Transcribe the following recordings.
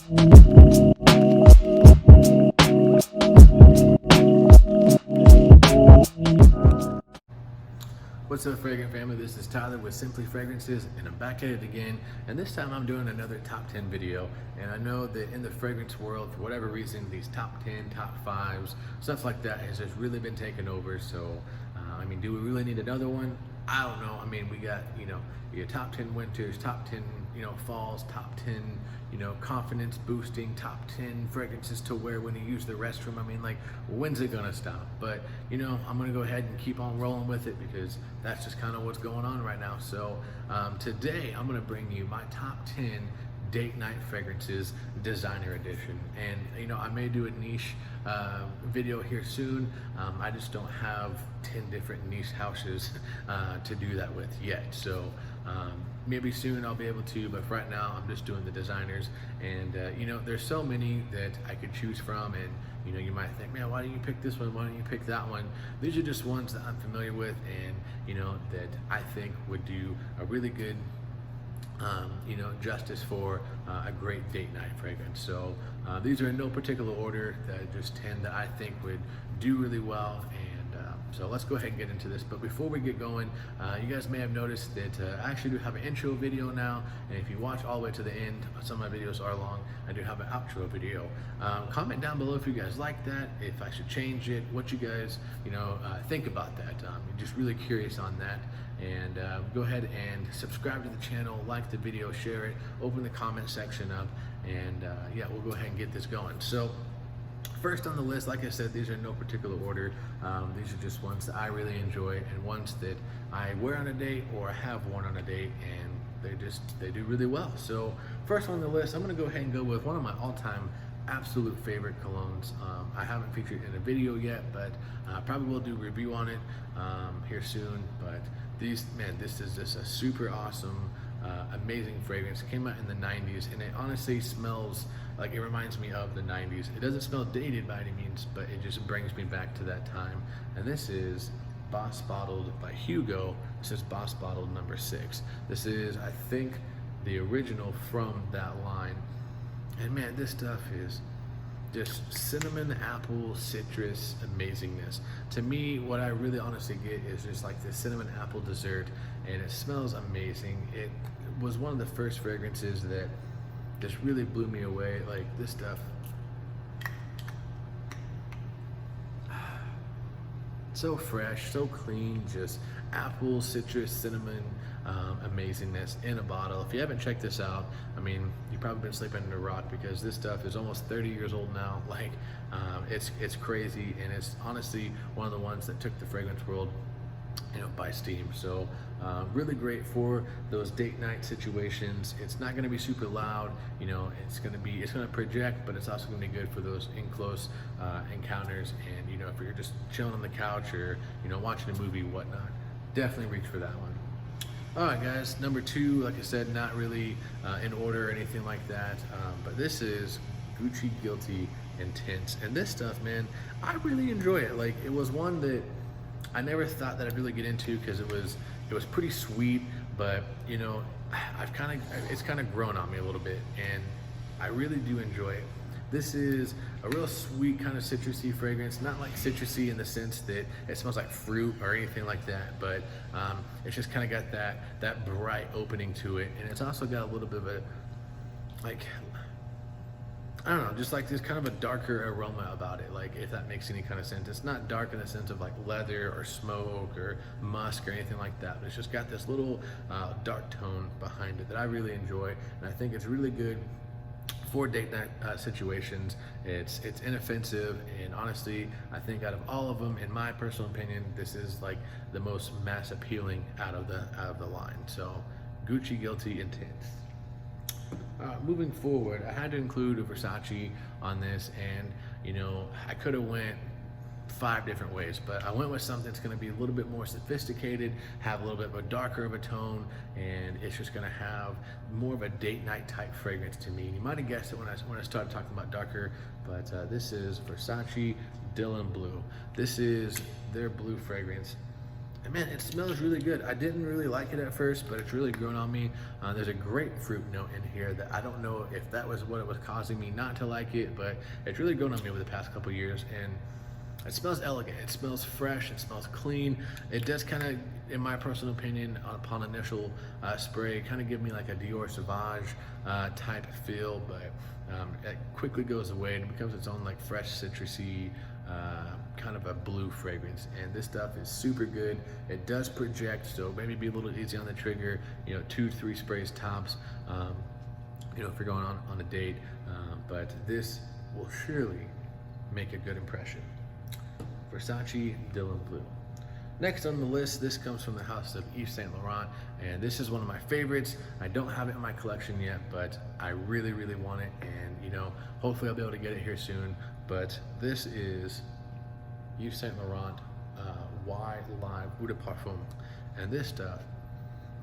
What's up, Fragrant family? This is Tyler with Simply Fragrances, and I'm back at it again. And this time I'm doing another top 10 video. And I know that in the fragrance world, for whatever reason, these top 10, top 5s, stuff like that has just really been taken over. So, I mean, do we really need another one? I don't know. I mean, we got, your top 10 winters, top 10, falls, top 10, confidence boosting, top 10 fragrances to wear when you use the restroom. I mean, like, when's it gonna stop? But, I'm gonna go ahead and keep on rolling with it because that's just kind of what's going on right now. So today I'm gonna bring you my top 10 date night fragrances designer edition. And I may do a niche video here soon. I just don't have 10 different niche houses to do that with yet. So maybe soon I'll be able to, but for right now I'm just doing the designers. And there's so many that I could choose from, and you might think, man, why don't you pick this one, why don't you pick that one? These are just ones that I'm familiar with, and that I think would do a really good justice for a great date night fragrance. So these are in no particular order, just 10 that I think would do really well. So let's go ahead and get into this. But before we get going, you guys may have noticed that I actually do have an intro video now. And if you watch all the way to the end, some of my videos are long. I do have an outro video. Comment down below if you guys like that, if I should change it, what you guys, think about that. I'm just really curious on that. And go ahead and subscribe to the channel, like the video, share it, open the comment section up, and yeah, we'll go ahead and get this going. So first on the list, like I said, these are in no particular order. These are just ones that I really enjoy and ones that I wear on a date or have worn on a date, and they do really well. So first on the list, I'm gonna go ahead and go with one of my all-time absolute favorite colognes. I haven't featured in a video yet, but I probably will do a review on it here soon. But this is just a super awesome, amazing fragrance. It came out in the 90s, and it honestly smells like it reminds me of the 90s. It doesn't smell dated by any means, but it just brings me back to that time. And this is Boss Bottled by Hugo. This is Boss Bottled number 6. This is, I think, the original from that line. And man, this stuff is just cinnamon, apple, citrus amazingness. To me, what I really honestly get is just like the cinnamon apple dessert, and it smells amazing. It was one of the first fragrances that just really blew me away. Like, this stuff, so fresh, so clean, just apple, citrus, cinnamon, amazingness in a bottle. If you haven't checked this out, I mean, you've probably been sleeping under a rock, because this stuff is almost 30 years old now. Like, it's crazy, and it's honestly one of the ones that took the fragrance world by steam. So really great for those date night situations. It's not going to be super loud, it's going to project, but it's also going to be good for those in close encounters. And if you're just chilling on the couch or watching a movie, whatnot, definitely reach for that one. All right, guys, number 2, like I said, not really in order or anything like that, but this is Gucci Guilty Intense. And this stuff, man, I really enjoy it. Like, it was one that I never thought that I'd really get into, because it was pretty sweet, but it's kind of grown on me a little bit, and I really do enjoy it. This is a real sweet kind of citrusy fragrance, not like citrusy in the sense that it smells like fruit or anything like that, but it's just kind of got that bright opening to it, and it's also got a little bit of a, like, I don't know, just like this kind of a darker aroma about it, like, if that makes any kind of sense. It's not dark in the sense of like leather or smoke or musk or anything like that, but it's just got this little dark tone behind it that I really enjoy, and I think it's really good for date night situations. It's inoffensive, and honestly, I think out of all of them, in my personal opinion, this is like the most mass appealing out of the line. So Gucci Guilty Intense. Moving forward, I had to include a Versace on this, and I could have went 5 different ways, but I went with something that's going to be a little bit more sophisticated, have a little bit of a darker of a tone, and it's just going to have more of a date night type fragrance to me. And you might have guessed it when I started talking about darker, but this is Versace Dylan Blue. This is their blue fragrance. And man, it smells really good. I didn't really like it at first, but it's really grown on me. There's a grapefruit note in here that I don't know if that was what it was causing me not to like it, but it's really grown on me over the past couple years. And it smells elegant. It smells fresh. It smells clean. It does kind of, in my personal opinion, upon initial spray, kind of give me like a Dior Sauvage type feel, but it quickly goes away and becomes its own like fresh, citrusy, kind of a blue fragrance. And this stuff is super good. It does project, so maybe be a little easy on the trigger. You know, 2-3 sprays tops. You know, if you're going on a date, but this will surely make a good impression. Versace Dylan Blue. Next on the list, this comes from the house of Yves Saint Laurent, and this is one of my favorites. I don't have it in my collection yet, but I really, really want it, and you know, hopefully I'll be able to get it here soon. But this is Yves Saint Laurent Y Live Eau de Parfum, and this stuff,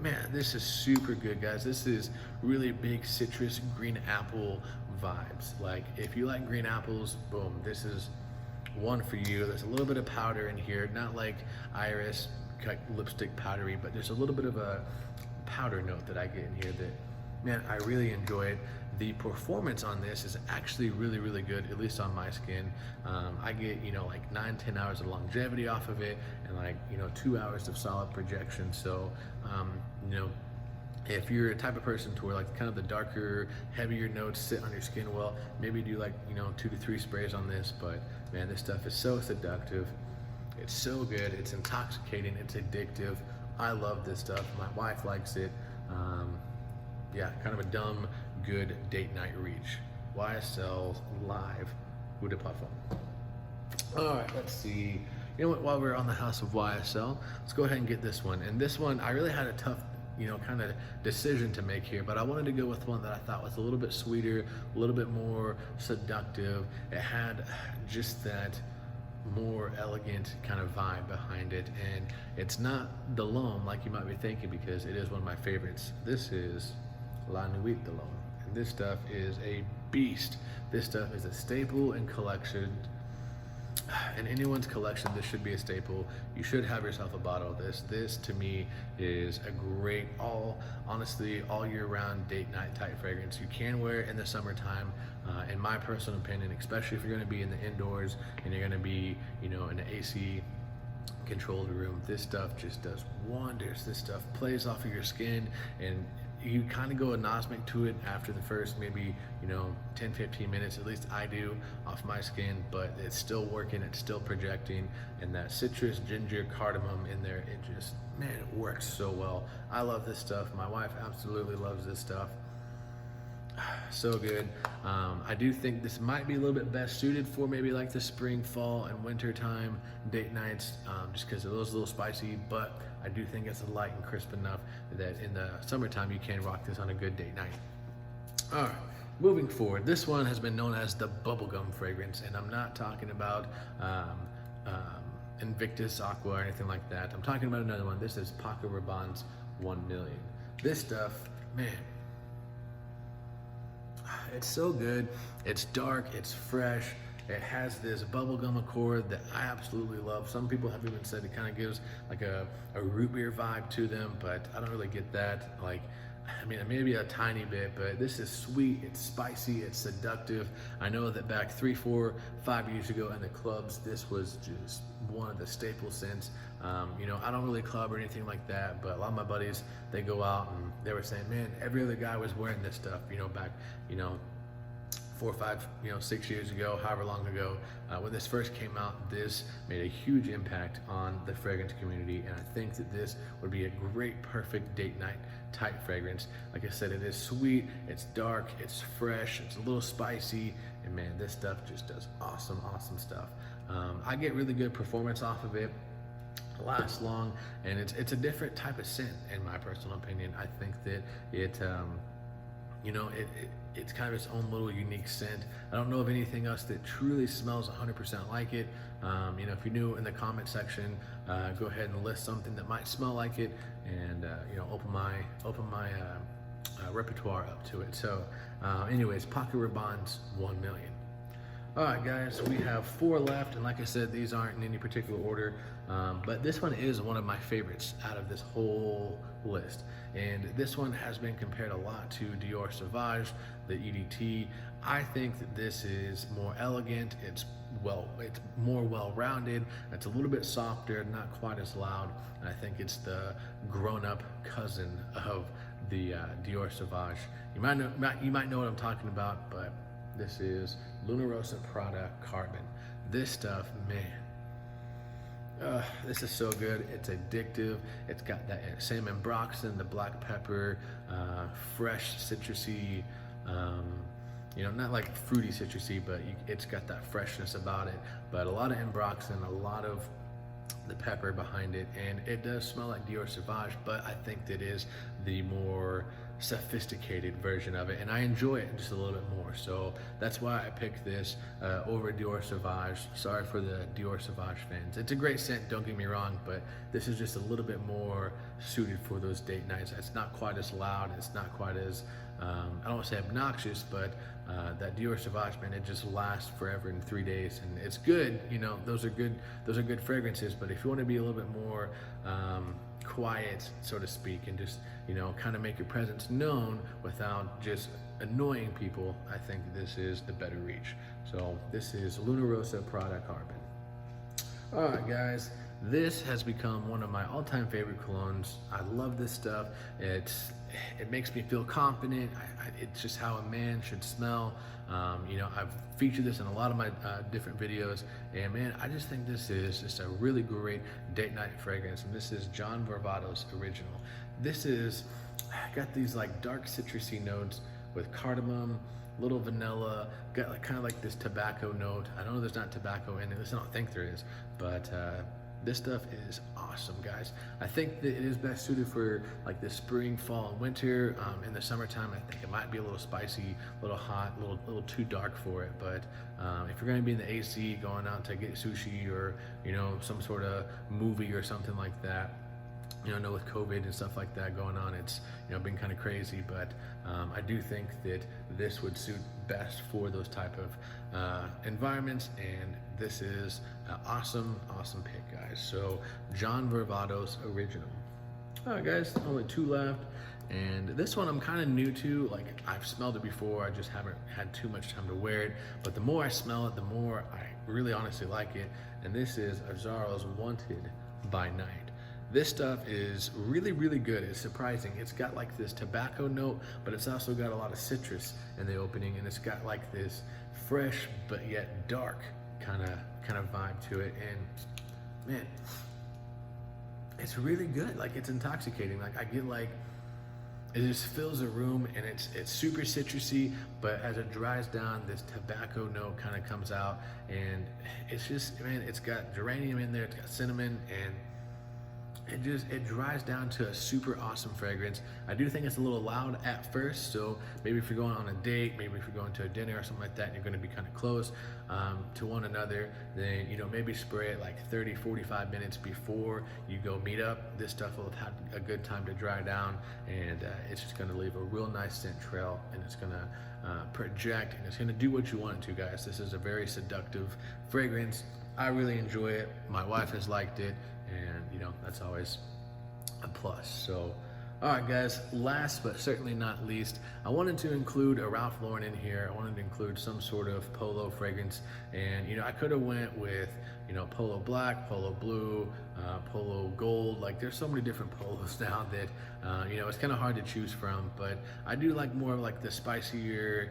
man, this is super good, guys. This is really big citrus, green apple vibes. Like, if you like green apples, boom, this is one for you. There's a little bit of powder in here, not like iris lipstick powdery, but there's a little bit of a powder note that I get in here that, man, I really enjoy it. The performance on this is actually really, really good, at least on my skin. I get, you know, like 9-10 hours of longevity off of it, and like, you know, 2 hours of solid projection. So, you know, if you're a type of person to where like kind of the darker, heavier notes sit on your skin well, maybe do like, you know, 2 to 3 sprays on this. But man, this stuff is so seductive. It's so good. It's intoxicating. It's addictive. I love this stuff. My wife likes it. Yeah, kind of a dumb, good date night reach. YSL Live Eau de Parfum. All right, let's see. You know what, while we're on the house of YSL, let's go ahead and get this one. And this one, I really had a tough, you know, kind of decision to make here, but I wanted to go with one that I thought was a little bit sweeter, a little bit more seductive. It had just that more elegant kind of vibe behind it, and it's not the L'Homme like you might be thinking, because it is one of my favorites. This is La Nuit de L'Homme, and this stuff is a beast. This stuff is a staple in collection. In anyone's collection, this should be a staple. You should have yourself a bottle of this. This to me is a great, honestly, all year round date night type fragrance. You can wear it in the summertime, in my personal opinion, especially if you're gonna be in the indoors and you're gonna be, you know, in an AC controlled room. This stuff just does wonders. This stuff plays off of your skin, and you kind of go anosmic to it after the first maybe, you know, 10-15 minutes, at least I do, off my skin, but it's still working, it's still projecting, and that citrus, ginger, cardamom in there, it just, man, it works so well. I love this stuff. My wife absolutely loves this stuff. So good. I do think this might be a little bit best suited for maybe like the spring, fall, and winter time date nights, just because it was a little spicy, but I do think it's light and crisp enough that in the summertime you can rock this on a good date night. All right, moving forward, this one has been known as the bubblegum fragrance, and I'm not talking about Invictus Aqua or anything like that. I'm talking about another one. This is Paco Rabanne's 1 Million. This stuff, man, it's so good. It's dark, it's fresh. It has this bubblegum accord that I absolutely love. Some people have even said it kind of gives like a root beer vibe to them, but I don't really get that. Like, I mean, maybe a tiny bit, but this is sweet, it's spicy, it's seductive. I know that back 3, 4, 5 years ago in the clubs, this was just one of the staple scents. You know, I don't really club or anything like that, but a lot of my buddies, they go out and they were saying, man, every other guy was wearing this stuff, you know, back, you know, 4, 5, 6 years ago, however long ago, when this first came out, this made a huge impact on the fragrance community, and I think that this would be a great, perfect date night type fragrance. Like I said, it is sweet, it's dark, it's fresh, it's a little spicy, and man, this stuff just does awesome, awesome stuff. I get really good performance off of it. Lasts long, and it's a different type of scent in my personal opinion. I think that it you know, it's kind of its own little unique scent. I don't know of anything else that truly smells 100% like it. You know, if you're new in the comment section, go ahead and list something that might smell like it, and you know, open my repertoire up to it. So anyways, Paco Rabanne's 1 Million. All right, guys, we have 4 left, and like I said, these aren't in any particular order, but this one is one of my favorites out of this whole list. And this one has been compared a lot to Dior Sauvage, the EDT. I think that this is more elegant. It's more well-rounded. It's a little bit softer, not quite as loud. And I think it's the grown-up cousin of the Dior Sauvage. You might know what I'm talking about, but this is Lunarosa Prada Carbon. This stuff, man, this is so good. It's addictive. It's got that same ambroxan, the black pepper, fresh citrusy, not like fruity citrusy, but it's got that freshness about it. But a lot of ambroxan, a lot of the pepper behind it, and it does smell like Dior Sauvage, but I think that is the more sophisticated version of it, and I enjoy it just a little bit more. So that's why I picked this over Dior Sauvage. Sorry for the Dior Sauvage fans. It's a great scent, don't get me wrong, but this is just a little bit more suited for those date nights. It's not quite as loud. It's not quite as I don't want to say obnoxious, but that Dior Sauvage, man, it just lasts forever in 3 days, and it's good. Those are good fragrances. But if you want to be a little bit more quiet, so to speak, and just kind of make your presence known without just annoying people, I think this is the better reach. So this is Lunarosa Prada Carbon. All right, guys, this has become one of my all-time favorite colognes. I love this stuff. It makes me feel confident. It's just how a man should smell. I've featured this in a lot of my different videos, and man, I just think this is just a really great date night fragrance. And this is John Varvatos Original. This is got these like dark citrusy notes with cardamom, little vanilla, got like kind of like this tobacco note. I know there's not tobacco in it. I don't think there is, but this stuff is awesome, guys. I think that it is best suited for like the spring, fall, and winter. In the summertime, I think it might be a little spicy, a little hot, a little too dark for it. But if you're going to be in the AC, going out to get sushi or some sort of movie or something like that, I know with COVID and stuff like that going on, it's been kind of crazy, but I do think that this would suit best for those type of environments, and this is an awesome pick, guys. So John Varvatos Original. All right, guys, only 2 left, and this one I'm kind of new to. Like, I've smelled it before, I just haven't had too much time to wear it, but the more I smell it, the more I really honestly like it. And this is Zaras Wanted by Night. This stuff is really, really good. It's surprising. It's got like this tobacco note, but it's also got a lot of citrus in the opening, and it's got like this fresh but yet dark kind of vibe to it. And man, it's really good. Like, it's intoxicating. Like, I get like, it just fills a room, and it's super citrusy, but as it dries down, this tobacco note kind of comes out, and it's just, man, it's got geranium in there, it's got cinnamon, and it dries down to a super awesome fragrance. I do think it's a little loud at first, so maybe if you're going on a date, maybe if you're going to a dinner or something like that, and you're going to be kind of close to one another, then maybe spray it like 30-45 minutes before you go meet up. This stuff will have had a good time to dry down, and it's just going to leave a real nice scent trail, and it's going to project, and it's going to do what you want it to, guys. This is a very seductive fragrance. I really enjoy it. My wife has liked it, and that's always a plus. So all right, guys, last but certainly not least, I wanted to include a Ralph Lauren in here. I wanted to include some sort of Polo fragrance, and I could have went with Polo black, Polo blue, Polo gold. Like, there's so many different polos now that it's kind of hard to choose from, but I do like more of like the spicier,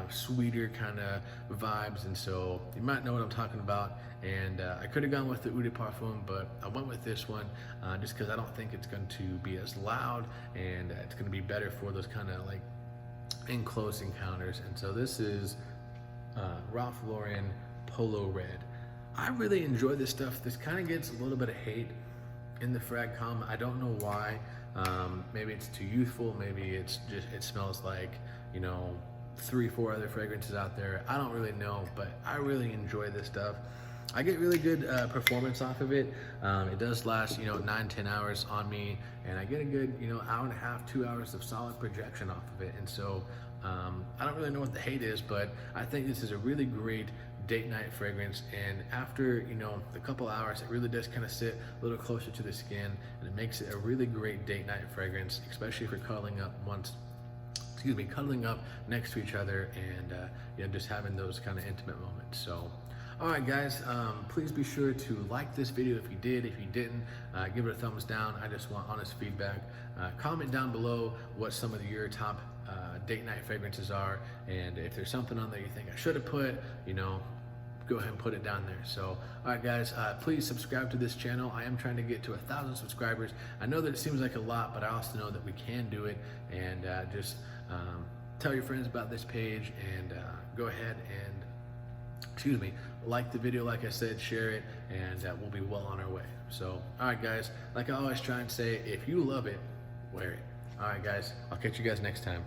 sweeter kind of vibes, and so you might know what I'm talking about. And I could have gone with the Eau de Parfum, but I went with this one just because I don't think it's going to be as loud, and it's going to be better for those kind of like in close encounters. And so this is Ralph Lauren Polo Red. I really enjoy this stuff. This kind of gets a little bit of hate in the frag com. I don't know why. Maybe it's too youthful. Maybe it's just, it smells like 3-4 other fragrances out there. I don't really know, but I really enjoy this stuff. I get really good performance off of it. It does last 9-10 hours on me, and I get a good hour and a half, 2 hours of solid projection off of it. And so I don't really know what the hate is, but I think this is a really great date night fragrance, and after, you know, a couple hours, it really does kind of sit a little closer to the skin, and it makes it a really great date night fragrance, especially if you're cuddling up cuddling up next to each other, and you know, just having those kind of intimate moments. So all right guys, please be sure to like this video if you did. If you didn't, give it a thumbs down. I just want honest feedback. Comment down below what some of your top date night fragrances are, and if there's something on there you think I should have put, you know, go ahead and put it down there. So all right guys, please subscribe to this channel. I am trying to get to 1,000 subscribers. I know that it seems like a lot, but I also know that we can do it, and just tell your friends about this page, and go ahead and like the video, like I said, share it, and we'll be well on our way. So all right guys, like I always try and say, if you love it, wear it. All right guys, I'll catch you guys next time.